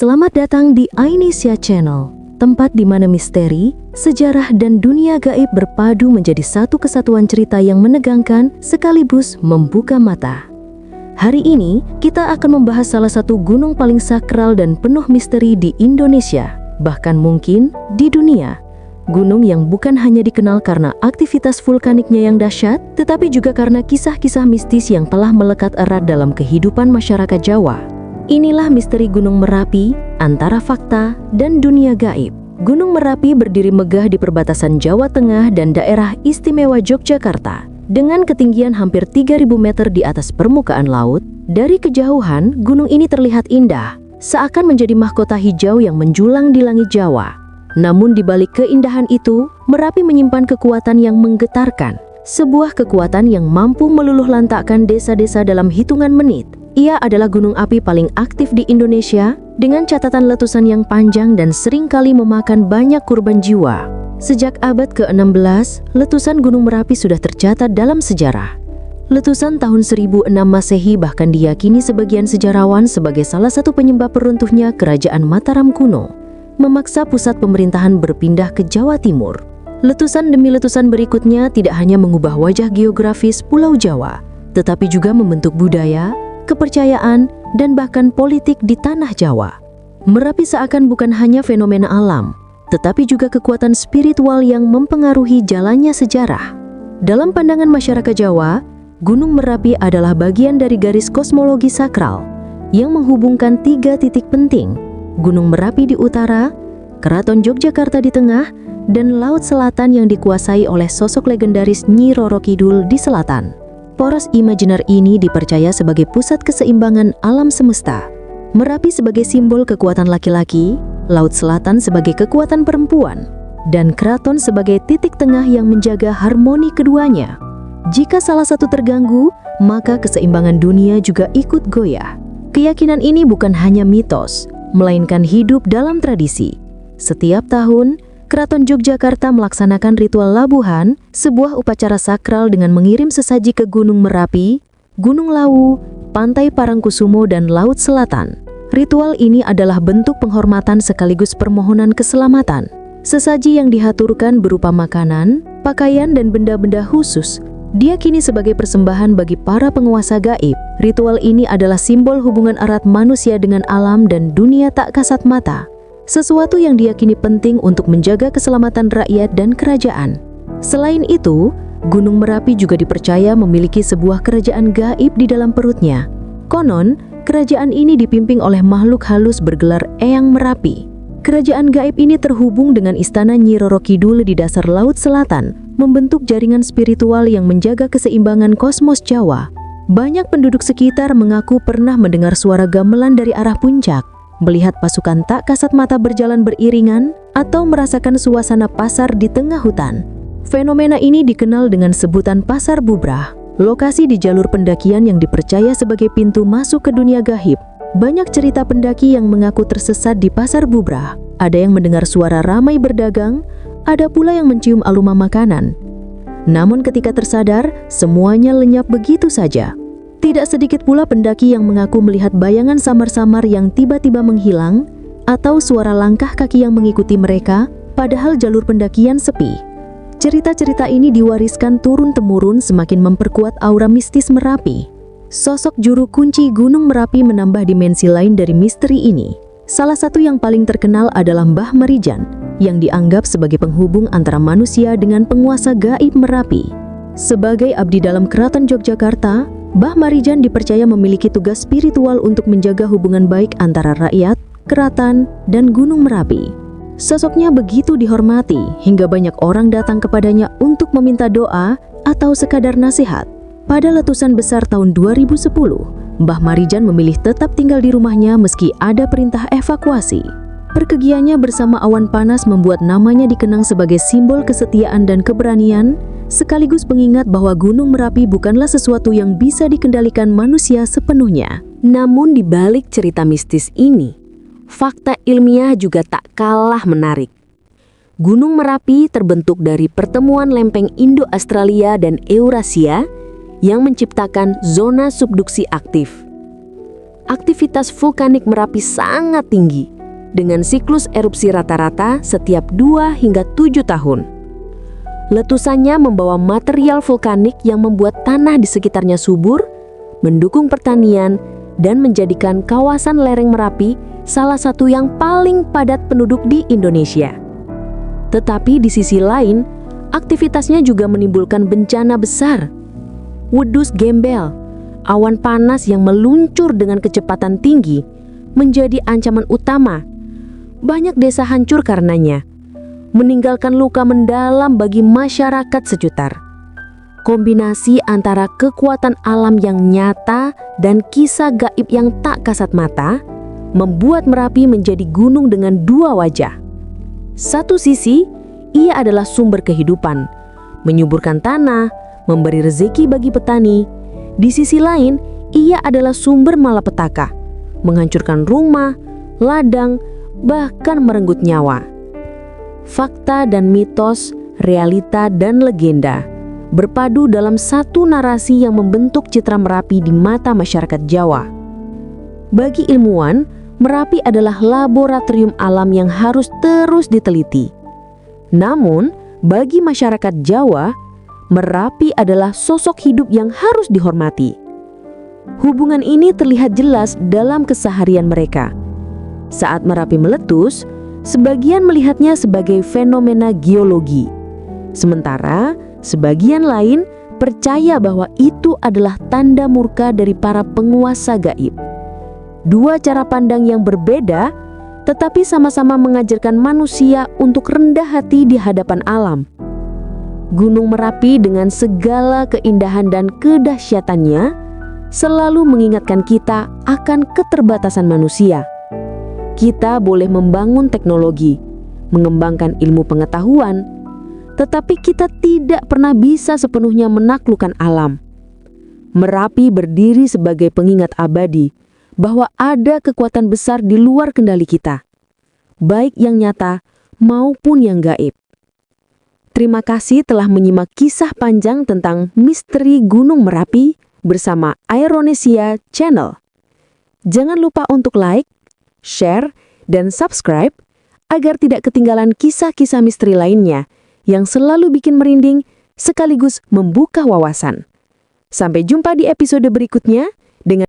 Selamat datang di Ainisya Channel, tempat di mana misteri, sejarah, dan dunia gaib berpadu menjadi satu kesatuan cerita yang menegangkan sekaligus membuka mata. Hari ini, kita akan membahas salah satu gunung paling sakral dan penuh misteri di Indonesia, bahkan mungkin di dunia. Gunung yang bukan hanya dikenal karena aktivitas vulkaniknya yang dahsyat, tetapi juga karena kisah-kisah mistis yang telah melekat erat dalam kehidupan masyarakat Jawa. Inilah misteri Gunung Merapi, antara fakta dan dunia gaib. Gunung Merapi berdiri megah di perbatasan Jawa Tengah dan daerah istimewa Yogyakarta. Dengan ketinggian hampir 3.000 meter di atas permukaan laut, dari kejauhan gunung ini terlihat indah, seakan menjadi mahkota hijau yang menjulang di langit Jawa. Namun di balik keindahan itu, Merapi menyimpan kekuatan yang menggetarkan. Sebuah kekuatan yang mampu meluluh lantakkan desa-desa dalam hitungan menit. Ia adalah gunung api paling aktif di Indonesia, dengan catatan letusan yang panjang dan seringkali memakan banyak korban jiwa. Sejak abad ke-16, letusan Gunung Merapi sudah tercatat dalam sejarah. Letusan tahun 1006 Masehi bahkan diyakini sebagian sejarawan sebagai salah satu penyebab runtuhnya Kerajaan Mataram kuno, memaksa pusat pemerintahan berpindah ke Jawa Timur. Letusan demi letusan berikutnya tidak hanya mengubah wajah geografis Pulau Jawa, tetapi juga membentuk budaya, kepercayaan, dan bahkan politik di tanah Jawa. Merapi seakan bukan hanya fenomena alam, tetapi juga kekuatan spiritual yang mempengaruhi jalannya sejarah. Dalam pandangan masyarakat Jawa, Gunung Merapi adalah bagian dari garis kosmologi sakral yang menghubungkan 3 titik penting: Gunung Merapi di utara, Keraton Yogyakarta di tengah, dan Laut Selatan yang dikuasai oleh sosok legendaris Nyi Roro Kidul di selatan. Poros imajiner ini dipercaya sebagai pusat keseimbangan alam semesta. Merapi sebagai simbol kekuatan laki-laki, Laut Selatan sebagai kekuatan perempuan, dan keraton sebagai titik tengah yang menjaga harmoni keduanya. Jika salah satu terganggu, maka keseimbangan dunia juga ikut goyah. Keyakinan ini bukan hanya mitos, melainkan hidup dalam tradisi. Setiap tahun, Keraton Yogyakarta melaksanakan ritual labuhan, sebuah upacara sakral dengan mengirim sesaji ke Gunung Merapi, Gunung Lawu, Pantai Parangkusumo, dan Laut Selatan. Ritual ini adalah bentuk penghormatan sekaligus permohonan keselamatan. Sesaji yang dihaturkan berupa makanan, pakaian, dan benda-benda khusus diyakini sebagai persembahan bagi para penguasa gaib. Ritual ini adalah simbol hubungan erat manusia dengan alam dan dunia tak kasat mata. Sesuatu yang diyakini penting untuk menjaga keselamatan rakyat dan kerajaan. Selain itu, Gunung Merapi juga dipercaya memiliki sebuah kerajaan gaib di dalam perutnya. Konon, kerajaan ini dipimpin oleh makhluk halus bergelar Eyang Merapi. Kerajaan gaib ini terhubung dengan istana Nyi Roro Kidul di dasar Laut Selatan, membentuk jaringan spiritual yang menjaga keseimbangan kosmos Jawa. Banyak penduduk sekitar mengaku pernah mendengar suara gamelan dari arah puncak, melihat pasukan tak kasat mata berjalan beriringan, atau merasakan suasana pasar di tengah hutan. Fenomena ini dikenal dengan sebutan Pasar Bubrah, lokasi di jalur pendakian yang dipercaya sebagai pintu masuk ke dunia gaib. Banyak cerita pendaki yang mengaku tersesat di Pasar Bubrah. Ada yang mendengar suara ramai berdagang, ada pula yang mencium aroma makanan. Namun ketika tersadar, semuanya lenyap begitu saja. Tidak sedikit pula pendaki yang mengaku melihat bayangan samar-samar yang tiba-tiba menghilang, atau suara langkah kaki yang mengikuti mereka, padahal jalur pendakian sepi. Cerita-cerita ini diwariskan turun-temurun semakin memperkuat aura mistis Merapi. Sosok juru kunci Gunung Merapi menambah dimensi lain dari misteri ini. Salah satu yang paling terkenal adalah Mbah Marijan, yang dianggap sebagai penghubung antara manusia dengan penguasa gaib Merapi. Sebagai abdi dalam Keraton Yogyakarta, Mbah Marijan dipercaya memiliki tugas spiritual untuk menjaga hubungan baik antara rakyat, keraton, dan Gunung Merapi. Sosoknya begitu dihormati hingga banyak orang datang kepadanya untuk meminta doa atau sekadar nasihat. Pada letusan besar tahun 2010, Mbah Marijan memilih tetap tinggal di rumahnya meski ada perintah evakuasi. Perkegiannya bersama awan panas membuat namanya dikenang sebagai simbol kesetiaan dan keberanian, sekaligus pengingat bahwa Gunung Merapi bukanlah sesuatu yang bisa dikendalikan manusia sepenuhnya. Namun di balik cerita mistis ini, fakta ilmiah juga tak kalah menarik. Gunung Merapi terbentuk dari pertemuan lempeng Indo-Australia dan Eurasia yang menciptakan zona subduksi aktif. aktivitas vulkanik Merapi sangat tinggi, dengan siklus erupsi rata-rata setiap 2 hingga 7 tahun. Letusannya membawa material vulkanik yang membuat tanah di sekitarnya subur, mendukung pertanian, dan menjadikan kawasan lereng Merapi salah satu yang paling padat penduduk di Indonesia. Tetapi di sisi lain, aktivitasnya juga menimbulkan bencana besar. Wedus gembel, awan panas yang meluncur dengan kecepatan tinggi, menjadi ancaman utama. Banyak desa hancur karenanya, meninggalkan luka mendalam bagi masyarakat sekitar. Kombinasi antara kekuatan alam yang nyata dan kisah gaib yang tak kasat mata membuat Merapi menjadi gunung dengan 2 wajah. Satu sisi, ia adalah sumber kehidupan, menyuburkan tanah, memberi rezeki bagi petani. Di sisi lain, ia adalah sumber malapetaka, menghancurkan rumah, ladang, bahkan merenggut nyawa. Fakta dan mitos, realita dan legenda berpadu dalam satu narasi yang membentuk citra Merapi di mata masyarakat Jawa. Bagi ilmuwan, Merapi adalah laboratorium alam yang harus terus diteliti. Namun, bagi masyarakat Jawa, Merapi adalah sosok hidup yang harus dihormati. Hubungan ini terlihat jelas dalam keseharian mereka. Saat Merapi meletus, sebagian melihatnya sebagai fenomena geologi, sementara sebagian lain percaya bahwa itu adalah tanda murka dari para penguasa gaib. 2 cara pandang yang berbeda, tetapi sama-sama mengajarkan manusia untuk rendah hati di hadapan alam. Gunung Merapi dengan segala keindahan dan kedahsyatannya selalu mengingatkan kita akan keterbatasan manusia. Kita boleh membangun teknologi, mengembangkan ilmu pengetahuan, tetapi kita tidak pernah bisa sepenuhnya menaklukkan alam. Merapi berdiri sebagai pengingat abadi bahwa ada kekuatan besar di luar kendali kita, baik yang nyata maupun yang gaib. Terima kasih telah menyimak kisah panjang tentang misteri Gunung Merapi bersama Aeronesia Channel. Jangan lupa untuk like, share, dan subscribe agar tidak ketinggalan kisah-kisah misteri lainnya yang selalu bikin merinding sekaligus membuka wawasan. Sampai jumpa di episode berikutnya dengan